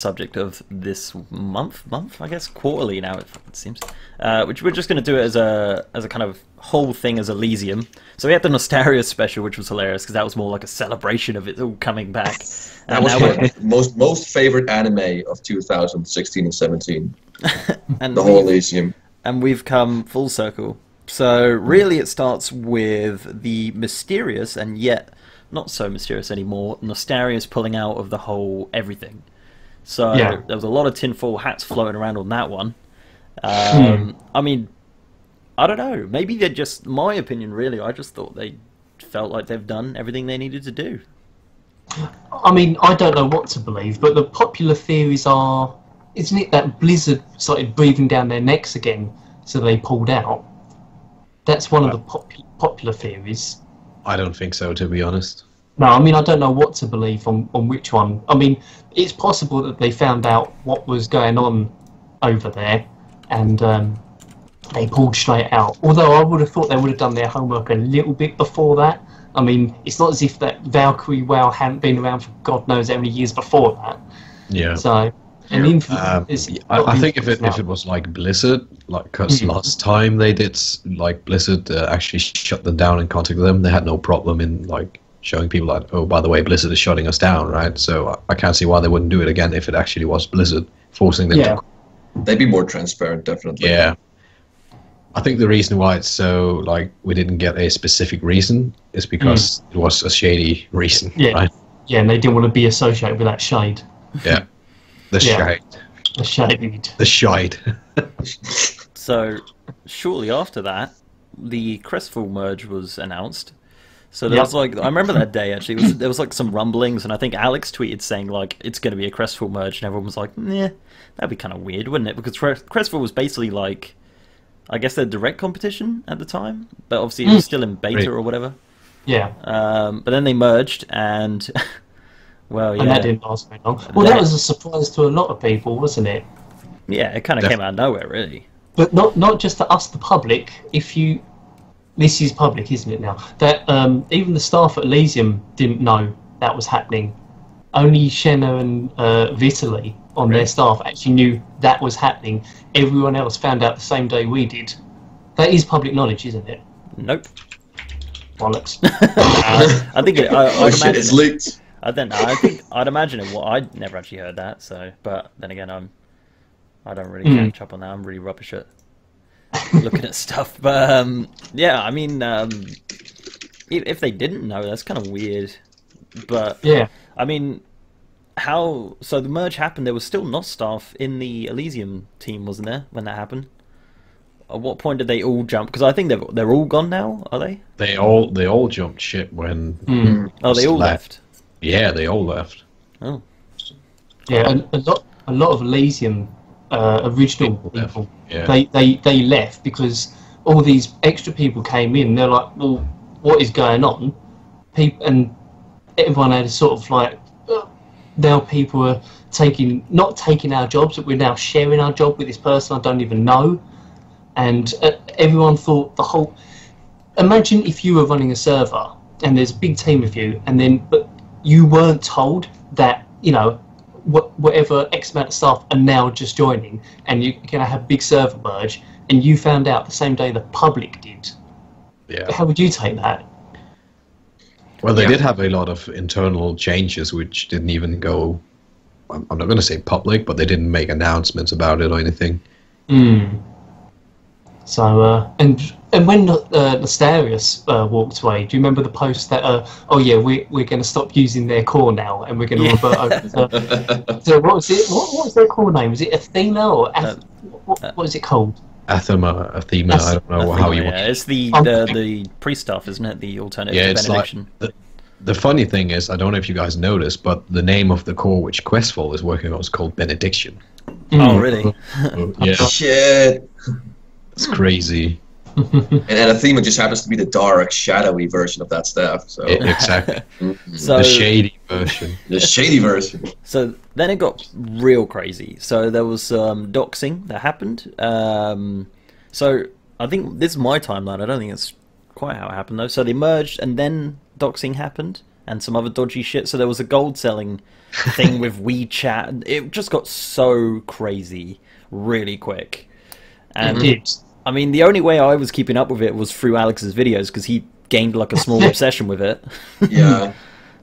subject of this month, I guess, quarterly now it seems. Which we're just going to do it as a kind of whole thing as Elysium. So we had the Nostalgia special, which was hilarious because that was more like a celebration of it all coming back. That was my most favorite anime of 2016 and 17. And the whole Elysium. And we've come full circle. So really, it starts with the mysterious and yet not so mysterious anymore. Nostaria's pulling out of the whole everything. So there was a lot of tinfoil hats floating around on that one. I mean, I don't know. Maybe they're just my opinion. Really, I just thought they felt like they've done everything they needed to do. I mean, I don't know what to believe, but the popular theories are, isn't it that Blizzard started breathing down their necks again, so they pulled out? That's one of the popular theories. I don't think so, to be honest. No, I mean, I don't know what to believe on which one. I mean, it's possible that they found out what was going on over there, and they pulled straight out. Although I would have thought they would have done their homework a little bit before that. I mean, it's not as if that Valkyrie WoW hadn't been around for God knows how many years before that. Yeah. So, and I think if it was like Blizzard, like because last time they did, like Blizzard actually shut them down and contacted them, they had no problem in like showing people that, oh, by the way, Blizzard is shutting us down, right? So I can't see why they wouldn't do it again if it actually was Blizzard forcing them to. They'd be more transparent, definitely. Yeah. I think the reason why it's so, like, we didn't get a specific reason is because it was a shady reason, right? Yeah, and they didn't want to be associated with that shade. Yeah. The shade. The shade. The shade. So, shortly after that, the Crestfall merge was announced. So there was like, I remember that day actually, there was like some rumblings, and I think Alex tweeted saying like, it's going to be a Crestfall merge, and everyone was like, nah, that'd be kind of weird, wouldn't it? Because Crestfall was basically like, I guess their direct competition at the time, but obviously it was still in beta or whatever. Yeah. But then they merged, and well, yeah. And that didn't last very long. Well, that was a surprise to a lot of people, wasn't it? Yeah, it kind of came out of nowhere, really. But not just to us, the public. This is public, isn't it now? That even the staff at Elysium didn't know that was happening. Only Shenna and Vitaly on their staff actually knew that was happening. Everyone else found out the same day we did. That is public knowledge, isn't it? Nope. Bollocks. I think I'd shit, it's leaked. I don't know. I think I'd imagine it. Well, I'd never actually heard that. So, but then again, I don't really catch up on that. I'm really rubbish at looking at stuff. But yeah, I mean, if they didn't know, that's kind of weird. But yeah, I mean, how? So the merge happened. There was still not staff in the Elysium team, wasn't there, when that happened? At what point did they all jump? Because I think they're all gone now. Are they? They all jumped ship when. Oh, they all left. Yeah, they all left. Oh. Yeah, and a lot of Elysium original people. Yeah. They left because all these extra people came in. They're like, well, what is going on? And everyone had a sort of like, now people are not taking our jobs, but we're now sharing our job with this person I don't even know. And everyone thought imagine if you were running a server and there's a big team of you, but you weren't told that, you know, whatever X amount of staff are now just joining, and you're going to have a big server merge, and you found out the same day the public did. Yeah. How would you take that? Well, they did have a lot of internal changes which didn't even go, I'm not going to say public, but they didn't make announcements about it or anything. So, and when Nostarius walked away, do you remember the post that, oh yeah, we're going to stop using their core now, and we're going to revert over to, so what was it? What was their core name? Was it Athena, or what is it called? Athema, I don't know how you want. Yeah, it's the priest stuff, isn't it? The alternative to benediction. Like, the funny thing is, I don't know if you guys noticed, but the name of the core which Questfall is working on is called Benediction. Oh, really? Yeah. Shit. It's crazy. And Anathema just happens to be the dark, shadowy version of that staff. So exactly. So, the shady version. The shady version. So then it got real crazy. So there was doxing that happened. So I think this is my timeline. I don't think it's quite how it happened though. So they merged, and then doxing happened, and some other dodgy shit. So there was a gold selling thing with WeChat. It just got so crazy really quick. And It did. I mean, the only way I was keeping up with it was through Alex's videos, because he gained like a small obsession with it. Yeah.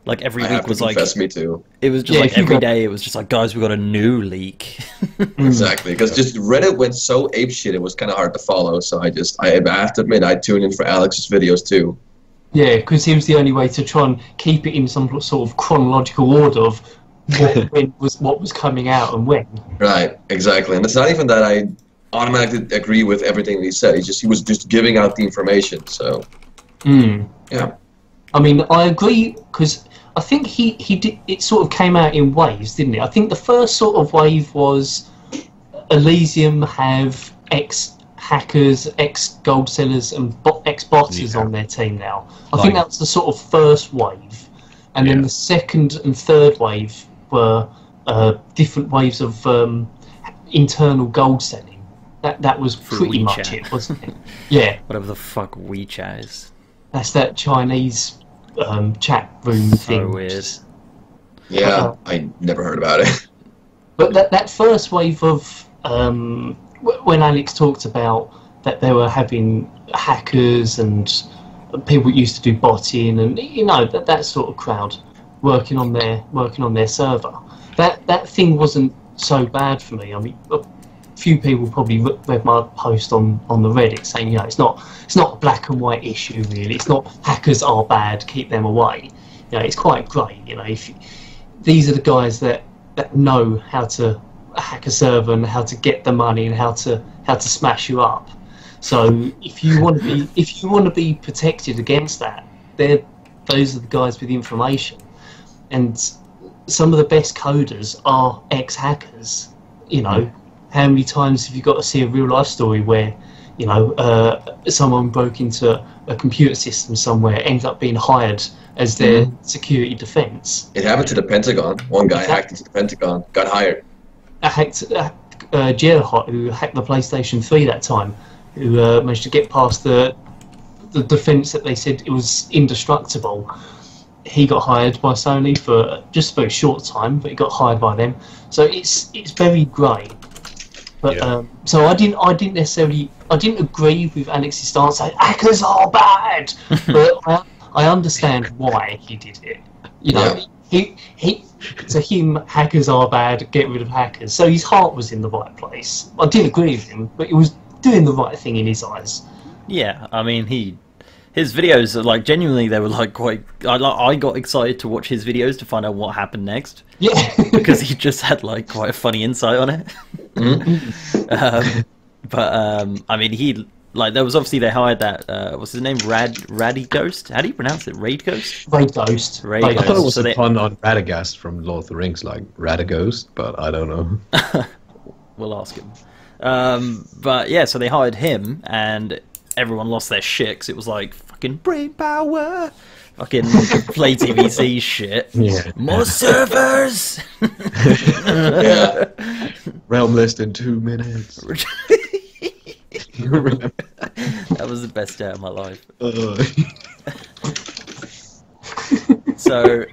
Like every I week have to was like, confess, me too. it was just like every day it was just like, guys, we got a new leak. Exactly, because just Reddit went so apeshit, it was kind of hard to follow. So I have to admit, I tuned in for Alex's videos too. Yeah, because he was the only way to try and keep it in some sort of chronological order of what was coming out and when. Right, exactly, and it's not even that I automatically agree with everything he said. He was just giving out the information. So yeah, I mean, I agree, because I think he did. It sort of came out in waves, didn't it? I think the first sort of wave was Elysium have ex-hackers, ex-gold sellers, and ex-botters on their team now. I think that was the sort of first wave, and then the second and third wave were different waves of internal gold selling. That was pretty much it, wasn't it? Yeah. Whatever the fuck WeChat is. That's that Chinese chat room thing. So weird. Yeah, I never heard about it. But that first wave of when Alex talked about that they were having hackers and people that used to do botting and that sort of crowd working on their server. That thing wasn't so bad for me. I mean, a few people probably read my post on the Reddit saying, it's not a black and white issue really. It's not hackers are bad, keep them away. It's quite grey. If these are the guys that know how to hack a server and how to get the money and how to smash you up. So if you want to be protected against that, those are the guys with the information. And some of the best coders are ex-hackers. How many times have you got to see a real life story where someone broke into a computer system somewhere, ended up being hired as their security defense? It happened to the Pentagon. One guy hacked into the Pentagon, got hired. Jailhot, who hacked the PlayStation 3 that time, who managed to get past the defense that they said it was indestructible. He got hired by Sony for just a very short time, but he got hired by them. So it's very grey. But so I didn't necessarily agree with Alex's stance saying hackers are bad, but I understand why he did it. He to him, hackers are bad, get rid of hackers. So his heart was in the right place. I didn't agree with him, but he was doing the right thing in his eyes. Yeah, I mean, his videos are like, genuinely, they were like quite. I got excited to watch his videos to find out what happened next. Yeah, because he just had like quite a funny insight on it. I mean, there was obviously they hired that what's his name, Raddy Ghost. How do you pronounce it? Raid Ghost. Raid Ghost. Raid I Ghost. thought it was a pun on Radagast from Lord of the Rings, like Radaghost, but I don't know. We'll ask him. But yeah, so they hired him, and everyone lost their shit 'cause it was like fucking brain power, fucking play TVC shit. Yeah. More servers. Yeah. Realm list in 2 minutes. That was the best day of my life. So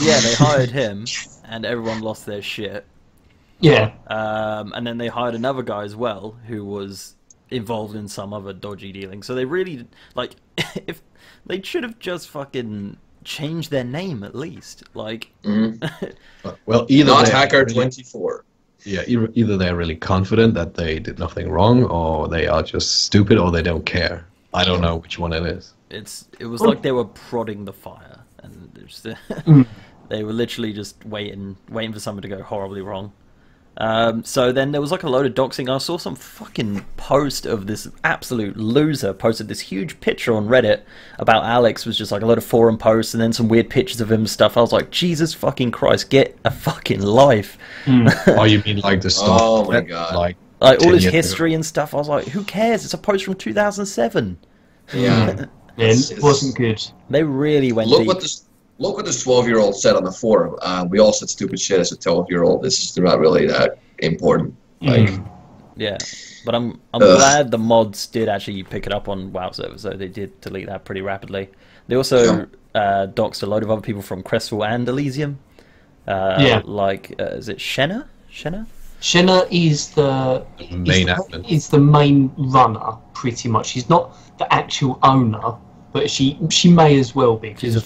yeah, they hired him, and everyone lost their shit. Yeah. And then they hired another guy as well who was involved in some other dodgy dealing. So they really, like, if they should have just fucking changed their name at least. Like, well, either not Hacker 24. Yeah, either they're really confident that they did nothing wrong, or they are just stupid, or they don't care. I don't know which one it is. It was like they were prodding the fire, and they were literally just waiting for something to go horribly wrong. So then there was like a load of doxing. I saw some fucking post of this absolute loser posted this huge picture on Reddit about Alex, was just like a load of forum posts and then some weird pictures of him and stuff. I was like, Jesus fucking Christ, get a fucking life. Oh, you mean like the stuff? Oh my god. Like all his history and stuff. I was like, who cares? It's a post from 2007. Yeah. It wasn't good. They really went Look deep. what this 12-year-old said on the forum. We all said stupid shit as a 12-year-old. This is not really that important. Like, yeah, but I'm glad the mods did actually pick it up on WoW servers, so they did delete that pretty rapidly. They also doxed a load of other people from Crestfall and Elysium. Like, is it Shenna? Shenna is the main runner, pretty much. She's not the actual owner, but she may as well be. She's the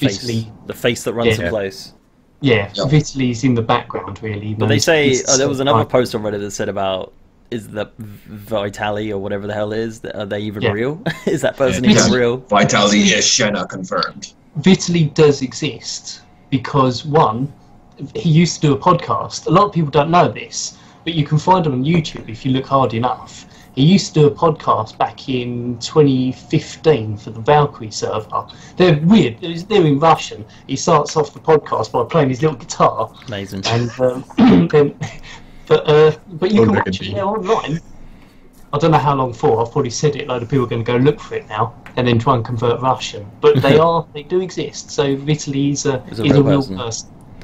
face that runs the place. Yeah, Vitaly's in the background, really. But they say there was another post on Reddit that said about, is the Vitaly or whatever the hell is, are they even real? Is that person even real? Vitaly is Shenna confirmed. Vitaly does exist because, one, he used to do a podcast. A lot of people don't know this, but you can find him on YouTube if you look hard enough. He used to do a podcast back in 2015 for the Valkyrie server. They're weird. They're in Russian. He starts off the podcast by playing his little guitar. Amazing. And but you can watch it now online. I don't know how long for. I've probably said it. A load of people are going to go look for it now and then try and convert Russian. But they do exist. So Vitaly is a real person.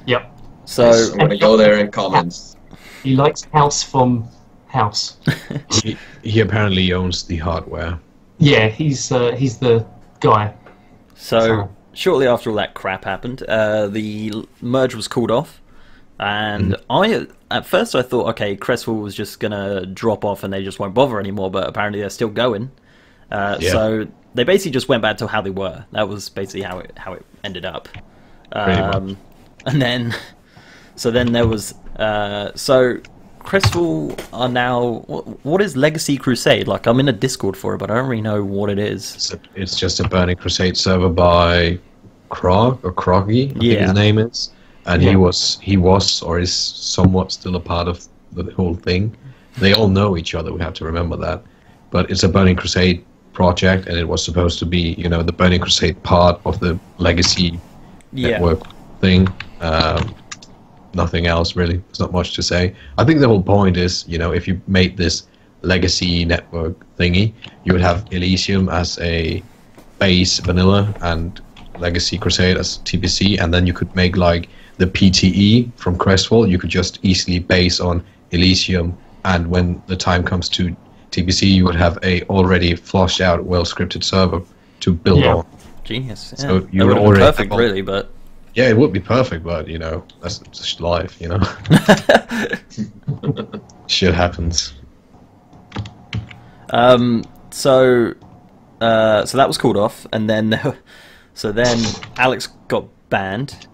Yep. So I'm going to go there in comments. He likes House from House. he apparently owns the hardware. Yeah, he's the guy. So shortly after all that crap happened, the merge was called off, and at first I thought, okay, Crestfall was just gonna drop off and they just won't bother anymore, but apparently they're still going. So they basically just went back to how they were. That was basically how it ended up. And then there was Crestfall are now, what is Legacy Crusade? Like, I'm in a Discord for it, but I don't really know what it is. It's just a Burning Crusade server by Krog or Kroggy, I think his name is, and he was or is somewhat still a part of the whole thing. They all know each other. We have to remember that. But it's a Burning Crusade project, and it was supposed to be, the Burning Crusade part of the Legacy network thing. Nothing else really. There's not much to say. I think the whole point is, if you made this legacy network thingy, you would have Elysium as a base vanilla and Legacy Crusade as TPC, and then you could make like the PTE from Crestfall. You could just easily base on Elysium, and when the time comes to TPC, you would have a already flushed out, well scripted server to build on. Genius. Yeah. So you would would have been perfect, really, but. Yeah, it would be perfect, but that's just life, Shit happens. So that was called off, and then Alex got banned.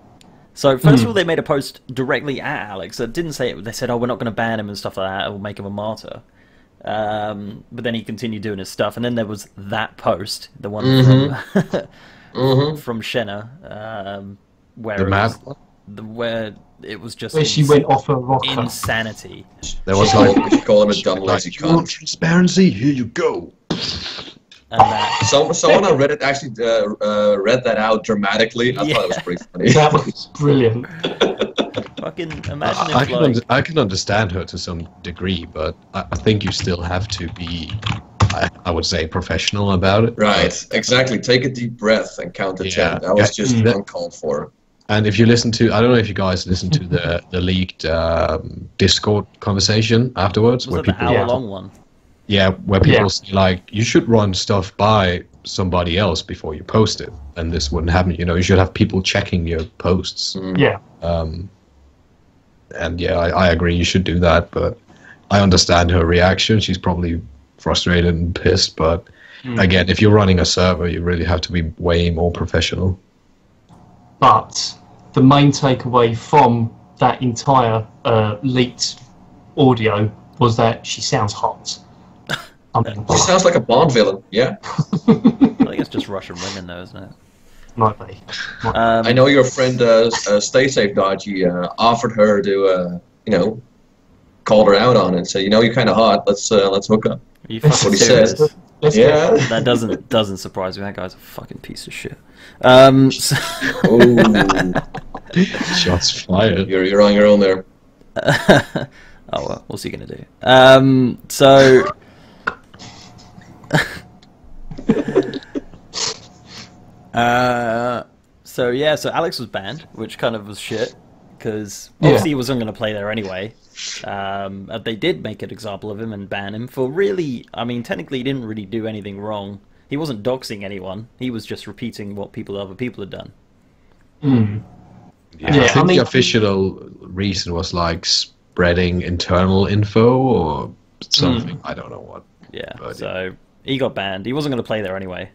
So first of all, they made a post directly at Alex that didn't say it. They said, "Oh, we're not going to ban him and stuff like that. We'll make him a martyr." But then he continued doing his stuff, and then there was that post, the one from Shenna. Where it was just where she went off a rocker. Insanity. There was like, we should call him a dumb lazy you want cunt. transparency? Here you go. And someone on Reddit actually read that out dramatically. I thought it was pretty funny. That was brilliant. Fucking imagine if I can understand her to some degree, but I think you still have to be, I would say, professional about it. Right, exactly. Take a deep breath and count to 10. That was just uncalled for. And if you listen to, I don't know if you guys listened to the leaked Discord conversation afterwards. Was that the hour-long one? Yeah, where people say, like, you should run stuff by somebody else before you post it, and this wouldn't happen. You should have people checking your posts. Yeah. And I agree, you should do that, but I understand her reaction. She's probably frustrated and pissed, but again, if you're running a server, you really have to be way more professional. But the main takeaway from that entire leaked audio was that she sounds hot. She sounds like a Bond villain, yeah. I think it's just Russian women, though, isn't it? Might be. I know your friend Stay Safe Dodgy offered her to, call her out on it and say, you're kind of hot. Let's hook up. Are you fucking That's what he serious? said. Yeah. That doesn't surprise me. That guy's a fucking piece of shit. Shots fired. You're on your own there. Oh well, what's he gonna do? So Alex was banned, which kind of was shit, because obviously he wasn't going to play there anyway. They did make an example of him and ban him for really, technically he didn't really do anything wrong. He wasn't doxing anyone, he was just repeating what other people had done. Mm. Yeah, Yeah, I think I mean- the official reason was like spreading internal info or something. I don't know what. Yeah, But so he got banned. He wasn't going to play there anyway.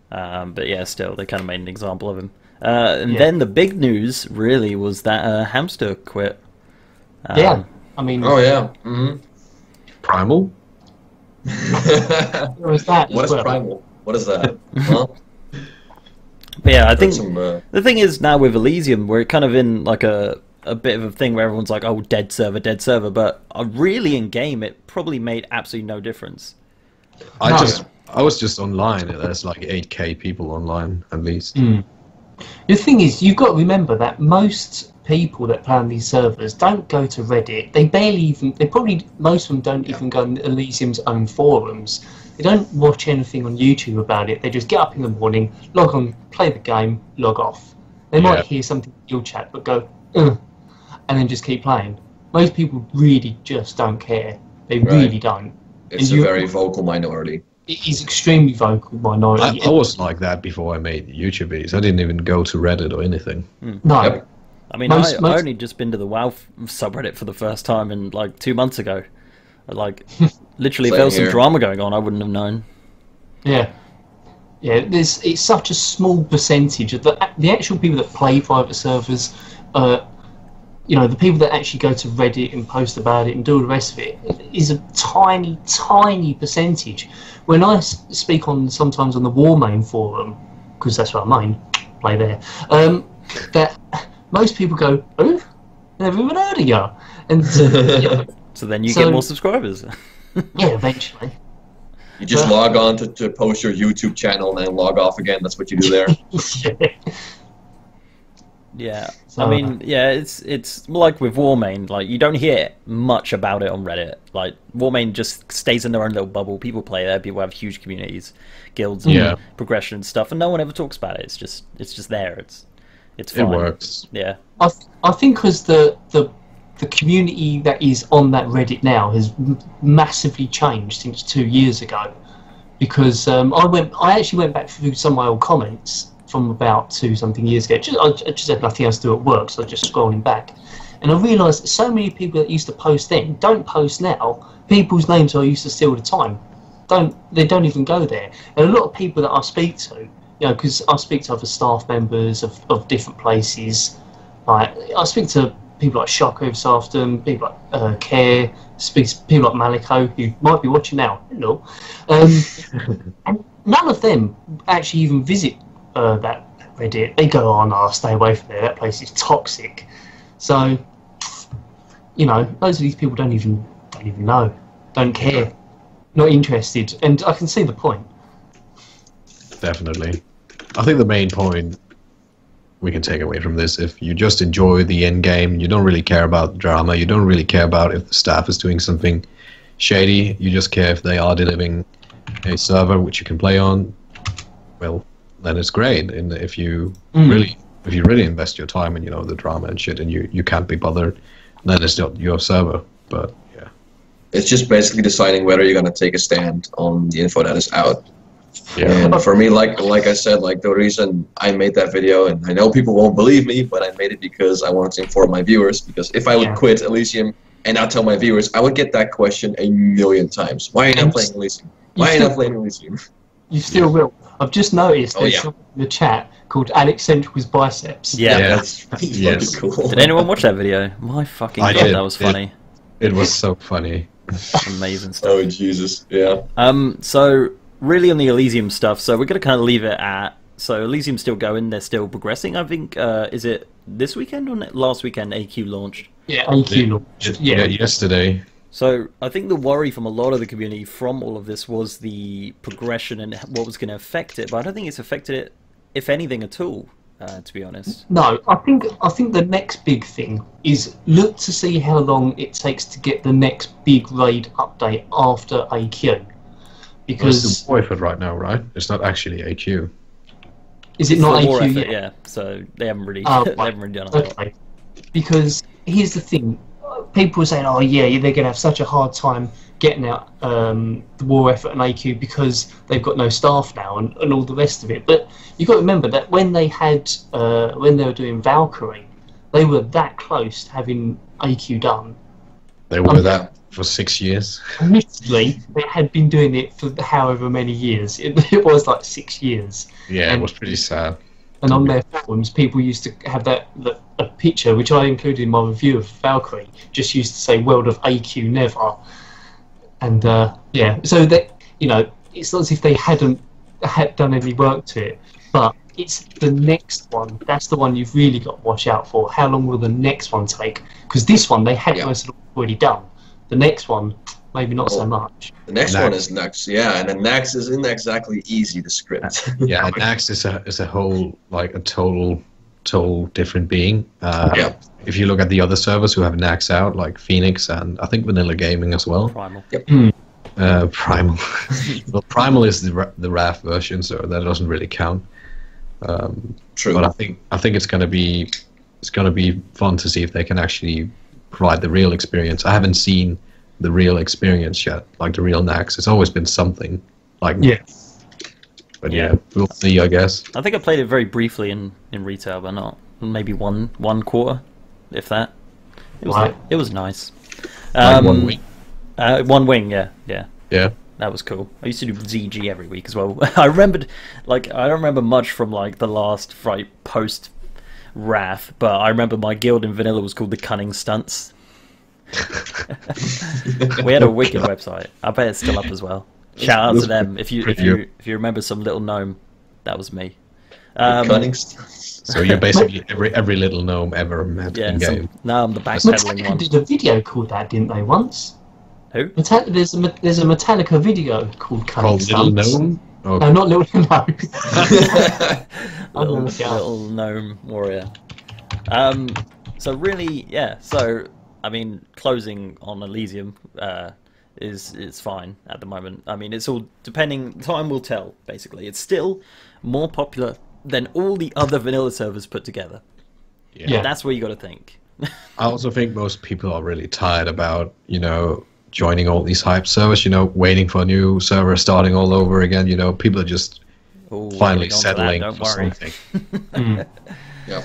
But yeah, still, they kind of made an example of him. And Yeah. then the big news, really, was that Hamster quit. Yeah, I mean, Oh yeah. Mm-hmm. Primal? there was that What as is well. primal? What is that? Huh? But yeah, I think Some, the thing is now with Elysium, we're kind of in like a bit of a thing where everyone's like, oh, dead server, but really in game, it probably made absolutely no difference. I No. was just online. There's like 8K people online at least. Mm. The thing is, you've got to remember that most people that play on these servers don't go to Reddit. They barely even. Most of them don't even go on Elysium's own forums. They don't watch anything on YouTube about it. They just get up in the morning, log on, play the game, log off. They might hear something in your chat, but go, ugh, and then just keep playing. Most people really just don't care. They really don't. it's And a very vocal minority. It is extremely vocal minority. I was like that before I made YouTube videos. I didn't even go to Reddit or anything. No. Yep. I mean, Most- I only just been to the WoW subreddit for the first time in like 2 months ago. Like, literally, if Same there was some here. drama going on, I wouldn't have known. Yeah. Yeah, it's such a small percentage of the actual people that play private servers, the people that actually go to Reddit and post about it and do all the rest of it is a tiny, tiny percentage. When I speak sometimes on the Warmain forum, because that's what I main, play there, that most people go, oh, never even heard of you. And So then you So- get more subscribers. yeah, eventually. You just log on to post your YouTube channel and then log off again. That's what you do there. Yeah, So- I mean, yeah, it's like with Warmain, like you don't hear much about it on Reddit. Like Warmain just stays in their own little bubble. People play there. People have huge communities, guilds, and Yeah. progression and stuff, and no one ever talks about it. It's just there. It's It fine. works. Yeah, I think because the community that is on that Reddit now has massively changed since 2 years ago. Because I actually went back through some of my old comments from about 2-something years ago. I just had nothing else to do at work, so I was just scrolling back, and I realised that so many people that used to post then don't post now. People's names I used to see all the time they don't even go there. And a lot of people that I speak to, because I speak to other staff members of different places. Like I speak to people like Shocker this afternoon, people like Care, people like Maliko, who might be watching now. Hello. And none of them actually even visit that Reddit. They go, oh no, stay away from there. That place is toxic. So, most of these people don't even know, don't care, not interested, and I can see the point. Definitely. I think the main point we can take away from this, if you just enjoy the end game, you don't really care about drama, you don't really care about if the staff is doing something shady, you just care if they are delivering a server which you can play on, well, then it's great. And if you really invest your time in the drama and shit, and you can't be bothered, then it's not your server. But yeah, It's just basically deciding whether you're going to take a stand on the info that is out. yeah, And for me, like I said, like the reason I made that video, and I know people won't believe me, but I made it because I wanted to inform my viewers. Because if I would quit Elysium and not tell my viewers, I would get that question a million times. Why are you not playing Elysium? Why are you not playing Elysium? You still will. I've just noticed Oh, there's yeah. someone in the chat called Alexcentric's Biceps. yeah. That's Yes. fucking cool. Did anyone watch that video? My fucking I god, did, that was yeah. funny. it was so funny. Amazing stuff. Oh Jesus, yeah. So really on the Elysium stuff, so we're going to kind of leave it at, so Elysium's still going, they're still progressing, I think. Is it this weekend or last weekend AQ launched? Yeah, AQ launched. Yeah. Yesterday. So I think the worry from a lot of the community from all of this was the progression and what was going to affect it, but I don't think it's affected it, if anything at all, to be honest. No, I think the next big thing is look to see how long it takes to get the next big raid update after AQ. Because Because the war effort right now, right? It's not actually AQ. is it not For war AQ effort, yet? yeah. So they haven't really, Oh, they haven't really done a lot. Okay. Because here's the thing, people were saying, "Oh yeah, they're going to have such a hard time getting out the war effort and AQ because they've got no staff now and all the rest of it." But you've got to remember that when they were doing Valkyrie, they were that close to having AQ done. They were that for 6 years. Admittedly, they had been doing it for however many years. It was like 6 years. Yeah, it was pretty sad. And on their forums, people used to have a picture, which I included in my review of Valkyrie, just used to say "World of AQ never." And yeah, so that, you know, it's not as if they hadn't done any work to it, but it's the next one. That's the one you've really got to watch out for. How long will the next one take? Because this one they had most of it already done. The next one, maybe not so much. The next one is Nax, yeah, and the Nax isn't exactly easy to script. Yeah, Nax is a whole, like a total different being. Yeah. If you look at the other servers who have Nax out, like Phoenix and I think Vanilla Gaming as well. Primal. Yep. Primal. Well, Primal is the RAF version, so that doesn't really count. True. But I think it's gonna be fun to see if they can actually provide the real experience. I haven't seen the real experience yet, like the real Nax. It's always been something. Like But yeah, we'll see, I guess. I think I played it very briefly in retail, but not maybe one quarter, if that. It was nice. Like 1 week. 1 wing, yeah. Yeah. That was cool. I used to do ZG every week as well. I don't remember much from like the last post Wrath, but I remember my guild in Vanilla was called the Cunning Stunts. We had a wicked website. I bet it's still up as well. Shout out to them if you remember some little gnome. That was me. Cunning Stunts. So you're basically every little gnome ever met in game. Now I'm the backpedaling one. Metallica did a video called that, didn't they? Once. Who? There's a Metallica video called Cunning Stunts. Little Gnome? Oh. No, not Little Gnome. little gnome warrior. So really, yeah. So I mean, closing on Elysium is fine at the moment. I mean, it's all depending. Time will tell. Basically, it's still more popular than all the other vanilla servers put together. Yeah. That's where you got to think. I also think most people are really tired about, you know, joining all these hype servers, you know, waiting for a new server starting all over again. You know, people are just finally settling for something. Yeah.